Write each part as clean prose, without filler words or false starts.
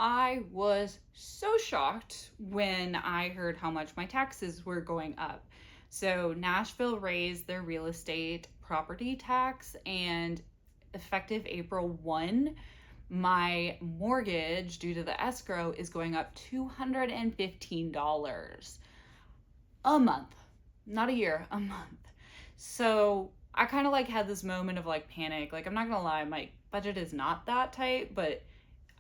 I was so shocked when I heard how much my taxes were going up. So, Nashville raised their real estate property tax, and effective April 1, my mortgage, due to the escrow, is going up $215 a month. Not a year, a month. So, I kind of like had this moment of like panic. Like, I'm not gonna lie, my budget is not that tight, but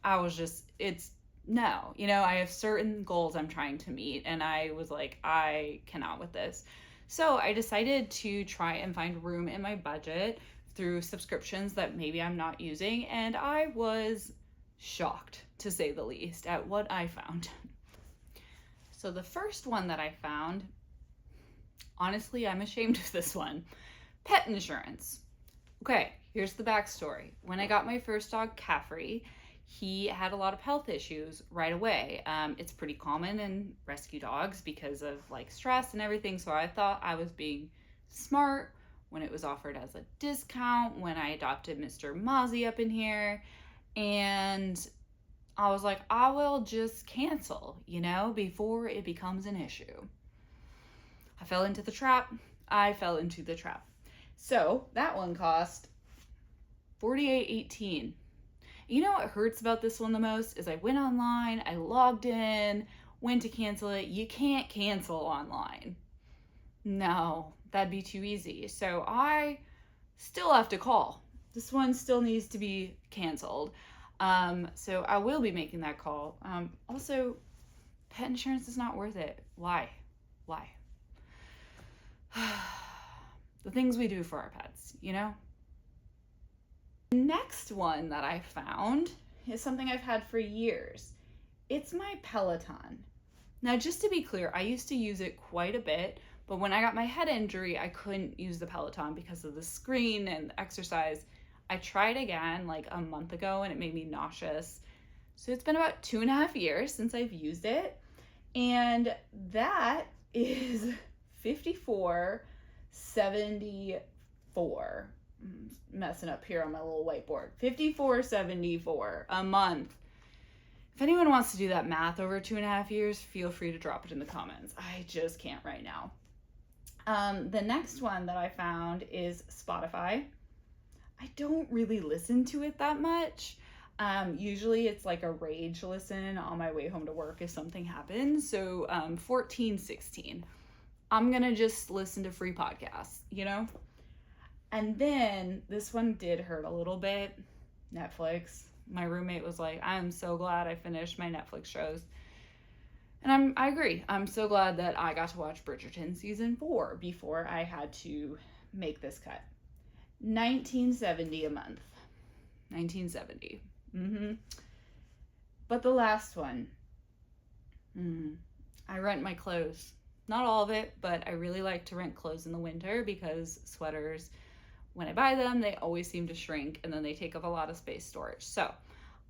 I was just, it's no, I have certain goals I'm trying to meet, and I was like, I cannot with this. So I decided to try and find room in my budget through subscriptions that maybe I'm not using, and I was shocked, to say the least, at what I found. So the first one that I found, honestly, I'm ashamed of this one: pet insurance. Okay, here's the backstory. When I got my first dog, Caffrey, he had a lot of health issues right away. It's pretty common in rescue dogs because of like stress and everything. So I thought I was being smart when it was offered as a discount when I adopted Mr. Mozzie up in here. And I was like, I will just cancel, before it becomes an issue. I fell into the trap. So that one cost $48.18. You know what hurts about this one the most is I went online, I logged in, went to cancel it. You can't cancel online. No, that'd be too easy. So I still have to call. This one still needs to be canceled. So I will be making that call. Also, pet insurance is not worth it. Why? The things we do for our pets, The next one that I found is something I've had for years. It's my Peloton. Now, just to be clear, I used to use it quite a bit, but when I got my head injury, I couldn't use the Peloton because of the screen and the exercise. I tried again like a month ago and it made me nauseous. So it's been about 2.5 years since I've used it. And that is $54.74. Messing up here on my little whiteboard. $54.74 a month. If anyone wants to do that math over 2.5 years, feel free to drop it in the comments. I just can't right now. The next one that I found is Spotify. I don't really listen to it that much. Usually it's like a rage listen on my way home to work if something happens. So 14.16. I'm gonna just listen to free podcasts, And then this one did hurt a little bit. Netflix. My roommate was like, I'm so glad I finished my Netflix shows. And I agree. I'm so glad that I got to watch Bridgerton season 4 before I had to make this cut. $19.70 a month. $19.70. But the last one. I rent my clothes. Not all of it, but I really like to rent clothes in the winter because sweaters, when I buy them, they always seem to shrink and then they take up a lot of space storage. So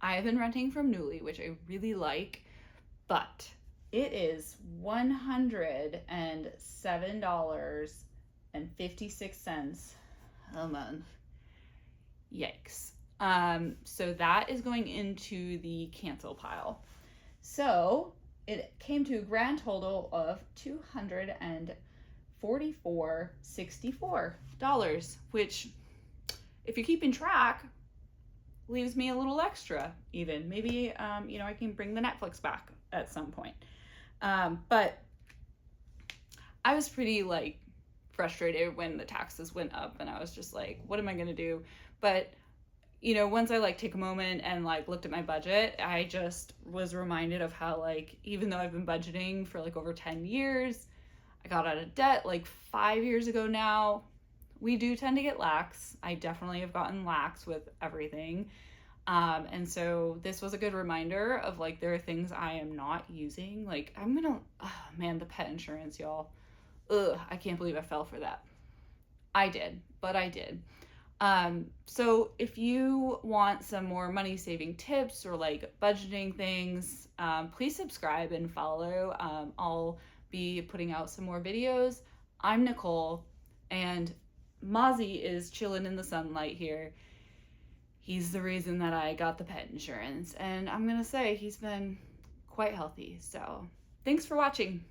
I have been renting from Nuuly, which I really like, but it is $107.56 a month. Yikes. So that is going into the cancel pile. So it came to a grand total of $244.64, which, if you're keeping track, leaves me a little extra even. Maybe, I can bring the Netflix back at some point. But I was pretty frustrated when the taxes went up and I was just like, what am I going to do? But once I take a moment and looked at my budget, I just was reminded of how even though I've been budgeting for over 10 years, I got out of debt 5 years ago now. We do tend to get lax. I definitely have gotten lax with everything. And so this was a good reminder of there are things I am not using. The pet insurance, y'all. I can't believe I fell for that. I did. So if you want some more money saving tips or budgeting things, please subscribe and follow. I'll be putting out some more videos. I'm Nicole, and Mozzie is chilling in the sunlight here. he's the reason that I got the pet insurance. And I'm gonna say he's been quite healthy. So thanks for watching.